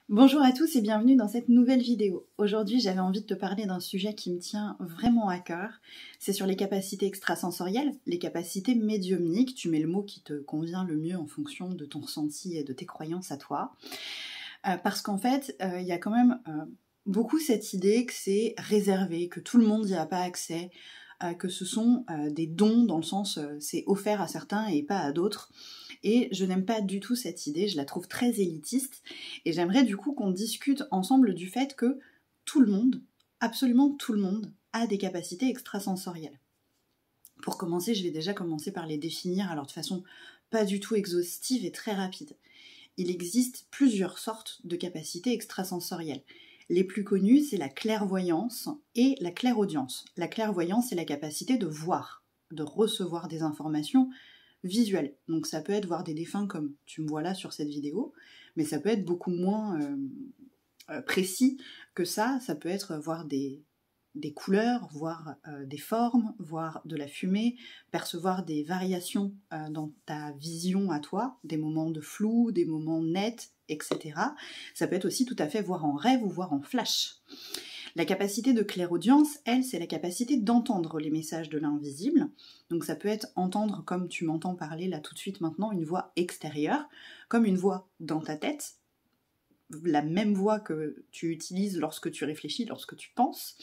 Bonjour à tous et bienvenue dans cette nouvelle vidéo. Aujourd'hui, j'avais envie de te parler d'un sujet qui me tient vraiment à cœur. C'est sur les capacités extrasensorielles, les capacités médiumniques. Tu mets le mot qui te convient le mieux en fonction de ton ressenti et de tes croyances à toi. Parce qu'en fait, il y a quand même beaucoup cette idée que c'est réservé, que tout le monde n'y a pas accès, que ce sont des dons dans le sens c'est offert à certains et pas à d'autres. Et je n'aime pas du tout cette idée, je la trouve très élitiste, et j'aimerais du coup qu'on discute ensemble du fait que tout le monde, absolument tout le monde, a des capacités extrasensorielles. Pour commencer, je vais déjà commencer par les définir, alors de façon pas du tout exhaustive et très rapide. Il existe plusieurs sortes de capacités extrasensorielles. Les plus connues, c'est la clairvoyance et la clairaudience. La clairvoyance, c'est la capacité de voir, de recevoir des informations visuelles. Donc ça peut être voir des défunts comme tu me vois là sur cette vidéo, mais ça peut être beaucoup moins précis que ça. Ça peut être voir des couleurs, voir des formes, voir de la fumée, percevoir des variations dans ta vision à toi, des moments de flou, des moments nets, etc. Ça peut être aussi tout à fait voir en rêve ou voir en flash. La capacité de clairaudience, elle, c'est la capacité d'entendre les messages de l'invisible. Donc ça peut être entendre, comme tu m'entends parler là tout de suite maintenant, une voix extérieure, comme une voix dans ta tête, la même voix que tu utilises lorsque tu réfléchis, lorsque tu penses.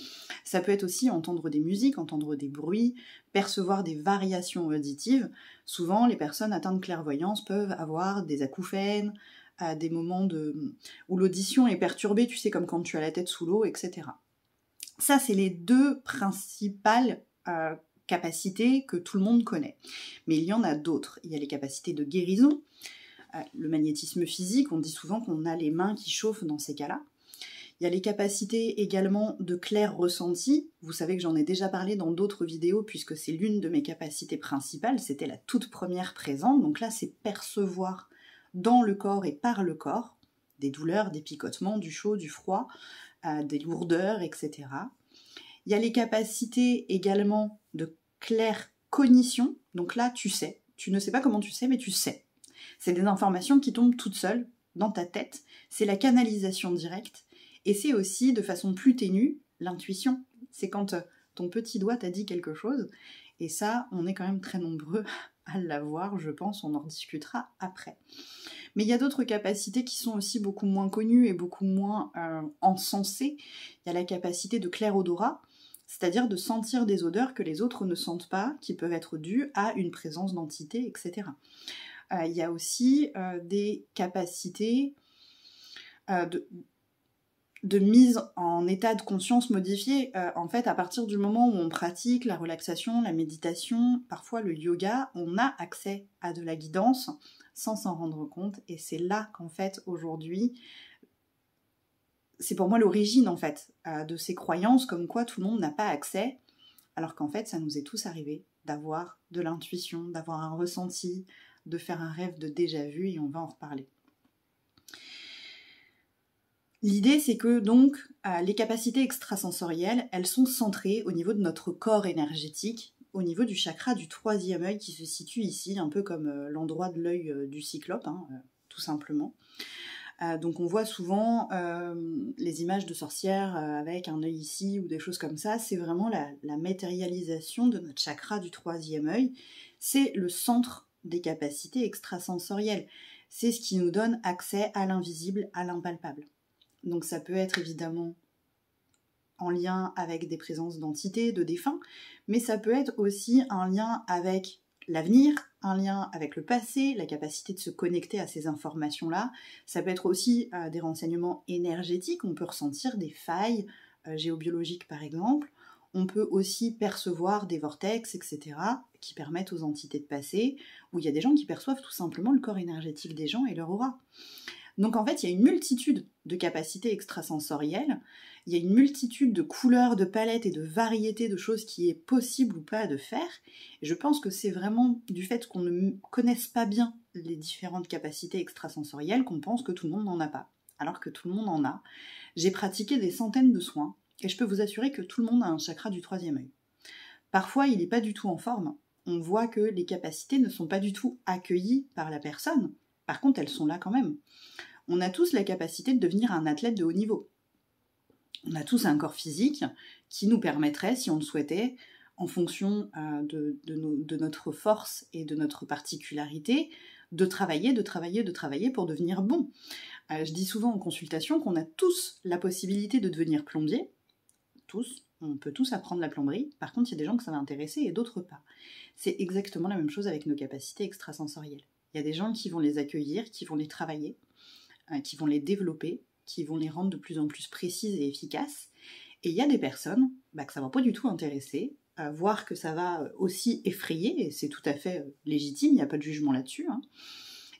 Ça peut être aussi entendre des musiques, entendre des bruits, percevoir des variations auditives. Souvent, les personnes atteintes de clairvoyance peuvent avoir des acouphènes, à des moments où l'audition est perturbée, tu sais, comme quand tu as la tête sous l'eau, etc. Ça, c'est les deux principales capacités que tout le monde connaît. Mais il y en a d'autres. Il y a les capacités de guérison, le magnétisme physique, on dit souvent qu'on a les mains qui chauffent dans ces cas-là. Il y a les capacités également de clair ressenti. Vous savez que j'en ai déjà parlé dans d'autres vidéos puisque c'est l'une de mes capacités principales, c'était la toute première présente. Donc là, c'est percevoir dans le corps et par le corps des douleurs, des picotements, du chaud, du froid, des lourdeurs, etc. Il y a les capacités également de claire cognition. Donc là, tu sais. Tu ne sais pas comment tu sais, mais tu sais. C'est des informations qui tombent toutes seules dans ta tête. C'est la canalisation directe. Et c'est aussi, de façon plus ténue, l'intuition. C'est quand ton petit doigt t'a dit quelque chose. Et ça, on est quand même très nombreux à l'avoir, je pense. On en discutera après. Mais il y a d'autres capacités qui sont aussi beaucoup moins connues et beaucoup moins encensées. Il y a la capacité de clair-odorat, c'est-à-dire de sentir des odeurs que les autres ne sentent pas, qui peuvent être dues à une présence d'entité, etc. Il y a aussi des capacités de mise en état de conscience modifié. En fait, à partir du moment où on pratique la relaxation, la méditation, parfois le yoga, on a accès à de la guidance sans s'en rendre compte. Et c'est là qu'en fait, aujourd'hui, c'est pour moi l'origine en fait de ces croyances comme quoi tout le monde n'a pas accès, alors qu'en fait, ça nous est tous arrivé d'avoir de l'intuition, d'avoir un ressenti, de faire un rêve de déjà-vu, et on va en reparler. L'idée, c'est que donc les capacités extrasensorielles, elles sont centrées au niveau de notre corps énergétique, au niveau du chakra du troisième œil qui se situe ici, un peu comme l'endroit de l'œil du cyclope, tout simplement. Donc on voit souvent les images de sorcières avec un œil ici ou des choses comme ça. C'est vraiment la matérialisation de notre chakra du troisième œil. C'est le centre des capacités extrasensorielles. C'est ce qui nous donne accès à l'invisible, à l'impalpable. Donc ça peut être évidemment en lien avec des présences d'entités, de défunts, mais ça peut être aussi un lien avec l'avenir, un lien avec le passé, la capacité de se connecter à ces informations-là. Ça peut être aussi des renseignements énergétiques, on peut ressentir des failles géobiologiques par exemple. On peut aussi percevoir des vortex, etc., qui permettent aux entités de passer, ou il y a des gens qui perçoivent tout simplement le corps énergétique des gens et leur aura. Donc en fait, il y a une multitude de capacités extrasensorielles, il y a une multitude de couleurs, de palettes et de variétés de choses qui est possible ou pas de faire. Et je pense que c'est vraiment du fait qu'on ne connaisse pas bien les différentes capacités extrasensorielles qu'on pense que tout le monde n'en a pas, alors que tout le monde en a. J'ai pratiqué des centaines de soins et je peux vous assurer que tout le monde a un chakra du troisième œil. Parfois, il n'est pas du tout en forme. On voit que les capacités ne sont pas du tout accueillies par la personne. Par contre, elles sont là quand même. On a tous la capacité de devenir un athlète de haut niveau. On a tous un corps physique qui nous permettrait, si on le souhaitait, en fonction de notre force et de notre particularité, de travailler pour devenir bon. Je dis souvent en consultation qu'on a tous la possibilité de devenir plombier. Tous, on peut tous apprendre la plomberie. Par contre, il y a des gens que ça va intéresser et d'autres pas. C'est exactement la même chose avec nos capacités extrasensorielles. Il y a des gens qui vont les accueillir, qui vont les travailler, qui vont les développer, qui vont les rendre de plus en plus précises et efficaces. Et il y a des personnes que ça ne va pas du tout intéresser, voire que ça va aussi effrayer, et c'est tout à fait légitime, il n'y a pas de jugement là-dessus,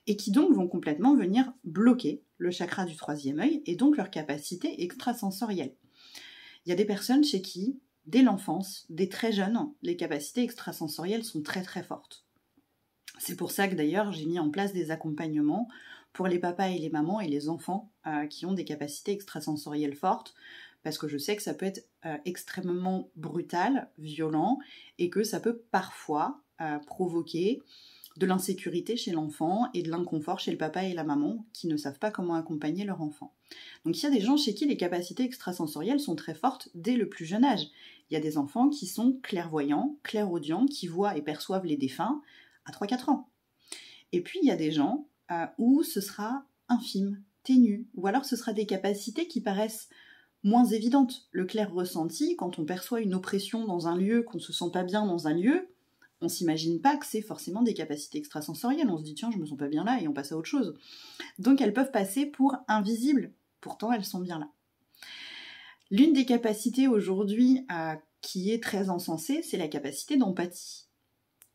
et qui donc vont complètement venir bloquer le chakra du troisième œil, et donc leur capacité extrasensorielle. Il y a des personnes chez qui, dès l'enfance, dès très jeunes, les capacités extrasensorielles sont très très fortes. C'est pour ça que d'ailleurs j'ai mis en place des accompagnements pour les papas et les mamans et les enfants qui ont des capacités extrasensorielles fortes, parce que je sais que ça peut être extrêmement brutal, violent, et que ça peut parfois provoquer de l'insécurité chez l'enfant et de l'inconfort chez le papa et la maman qui ne savent pas comment accompagner leur enfant. Donc il y a des gens chez qui les capacités extrasensorielles sont très fortes dès le plus jeune âge. Il y a des enfants qui sont clairvoyants, clairaudients, qui voient et perçoivent les défunts à 3-4 ans. Et puis il y a des gens où ce sera infime, ténu, ou alors ce sera des capacités qui paraissent moins évidentes. Le clair ressenti, quand on perçoit une oppression dans un lieu, qu'on ne se sent pas bien dans un lieu, on s'imagine pas que c'est forcément des capacités extrasensorielles. On se dit tiens, je me sens pas bien là et on passe à autre chose. Donc elles peuvent passer pour invisibles, pourtant elles sont bien là. L'une des capacités aujourd'hui qui est très encensée, c'est la capacité d'empathie.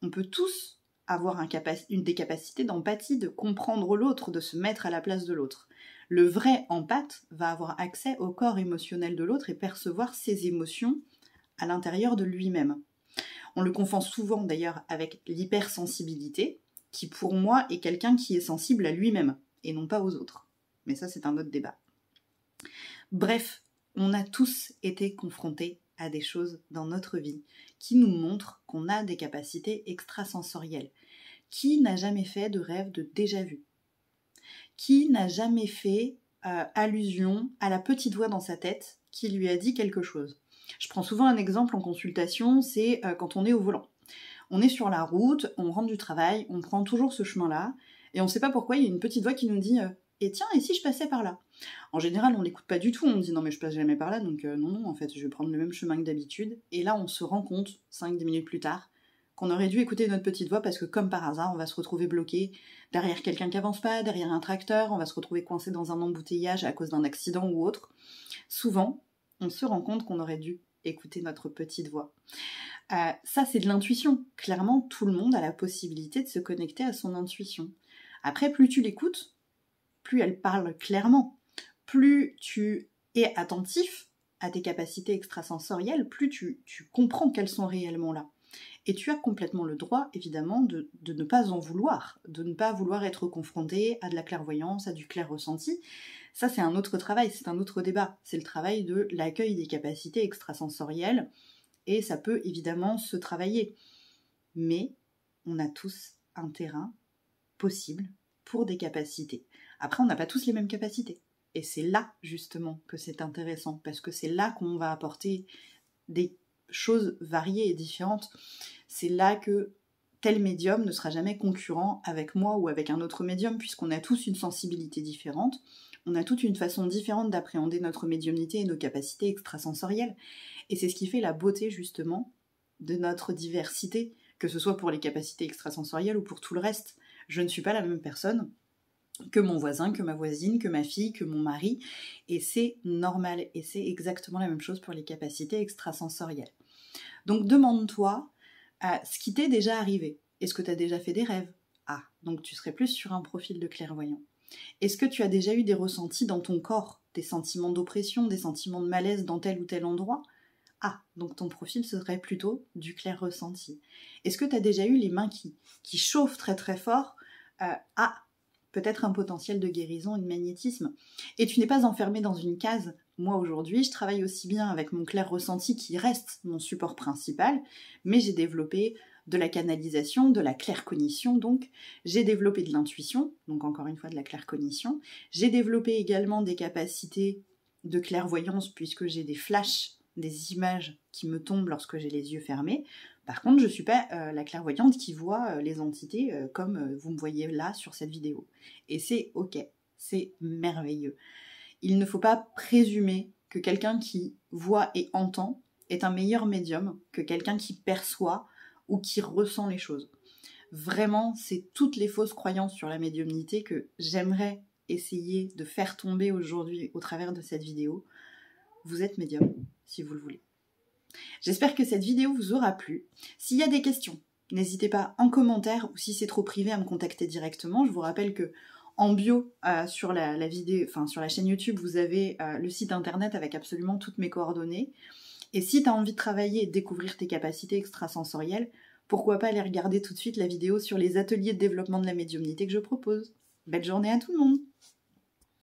On peut tous avoir une des capacités d'empathie, de comprendre l'autre, de se mettre à la place de l'autre. Le vrai empathe va avoir accès au corps émotionnel de l'autre et percevoir ses émotions à l'intérieur de lui-même. On le confond souvent d'ailleurs avec l'hypersensibilité, qui pour moi est quelqu'un qui est sensible à lui-même et non pas aux autres. Mais ça c'est un autre débat. Bref, on a tous été confrontés à des choses dans notre vie qui nous montrent qu'on a des capacités extrasensorielles. Qui n'a jamais fait de rêve de déjà-vu? Qui n'a jamais fait allusion à la petite voix dans sa tête qui lui a dit quelque chose? Je prends souvent un exemple en consultation, c'est quand on est au volant. On est sur la route, on rentre du travail, on prend toujours ce chemin-là, et on ne sait pas pourquoi il y a une petite voix qui nous dit et tiens, et si je passais par là? En général, on l'écoute pas du tout, on dit non mais je passe jamais par là, donc non, en fait je vais prendre le même chemin que d'habitude. Et là, on se rend compte, 5-10 minutes plus tard, qu'on aurait dû écouter notre petite voix parce que comme par hasard, on va se retrouver bloqué derrière quelqu'un qui avance pas, derrière un tracteur, on va se retrouver coincé dans un embouteillage à cause d'un accident ou autre. Souvent, on se rend compte qu'on aurait dû écouter notre petite voix. Ça, c'est de l'intuition. Clairement, tout le monde a la possibilité de se connecter à son intuition. Après, plus tu l'écoutes, plus elle parle clairement. Plus tu es attentif à tes capacités extrasensorielles, plus tu comprends qu'elles sont réellement là. Et tu as complètement le droit, évidemment, de ne pas en vouloir, de ne pas vouloir être confronté à de la clairvoyance, à du clair ressenti. Ça, c'est un autre travail, c'est un autre débat. C'est le travail de l'accueil des capacités extrasensorielles, et ça peut évidemment se travailler. Mais on a tous un terrain possible pour des capacités. Après, on n'a pas tous les mêmes capacités. Et c'est là, justement, que c'est intéressant, parce que c'est là qu'on va apporter des choses variées et différentes. C'est là que tel médium ne sera jamais concurrent avec moi ou avec un autre médium, puisqu'on a tous une sensibilité différente, on a toute une façon différente d'appréhender notre médiumnité et nos capacités extrasensorielles. Et c'est ce qui fait la beauté, justement, de notre diversité, que ce soit pour les capacités extrasensorielles ou pour tout le reste. Je ne suis pas la même personne que mon voisin, que ma voisine, que ma fille, que mon mari, et c'est normal, et c'est exactement la même chose pour les capacités extrasensorielles. Donc demande-toi ce qui t'est déjà arrivé. Est-ce que tu as déjà fait des rêves? Ah, donc tu serais plus sur un profil de clairvoyant. Est-ce que tu as déjà eu des ressentis dans ton corps, des sentiments d'oppression, des sentiments de malaise dans tel ou tel endroit? Ah, donc ton profil serait plutôt du clair ressenti. Est-ce que tu as déjà eu les mains qui chauffent très très fort? Ah, peut-être un potentiel de guérison et de magnétisme. Et tu n'es pas enfermé dans une case. Moi aujourd'hui, je travaille aussi bien avec mon clair ressenti qui reste mon support principal, mais j'ai développé de la canalisation, de la claircognition donc, j'ai développé de l'intuition, donc encore une fois de la claircognition, j'ai développé également des capacités de clairvoyance puisque j'ai des flashs, des images qui me tombent lorsque j'ai les yeux fermés. Par contre, je ne suis pas la clairvoyante qui voit les entités comme vous me voyez là sur cette vidéo. Et c'est ok, c'est merveilleux. Il ne faut pas présumer que quelqu'un qui voit et entend est un meilleur médium que quelqu'un qui perçoit ou qui ressent les choses. Vraiment, c'est toutes les fausses croyances sur la médiumnité que j'aimerais essayer de faire tomber aujourd'hui au travers de cette vidéo. Vous êtes médium, si vous le voulez. J'espère que cette vidéo vous aura plu. S'il y a des questions, n'hésitez pas en commentaire ou si c'est trop privé à me contacter directement. Je vous rappelle que en bio sur la vidéo, sur la chaîne YouTube, vous avez le site internet avec absolument toutes mes coordonnées. Et si tu as envie de travailler et de découvrir tes capacités extrasensorielles, pourquoi pas aller regarder tout de suite la vidéo sur les ateliers de développement de la médiumnité que je propose. Belle journée à tout le monde!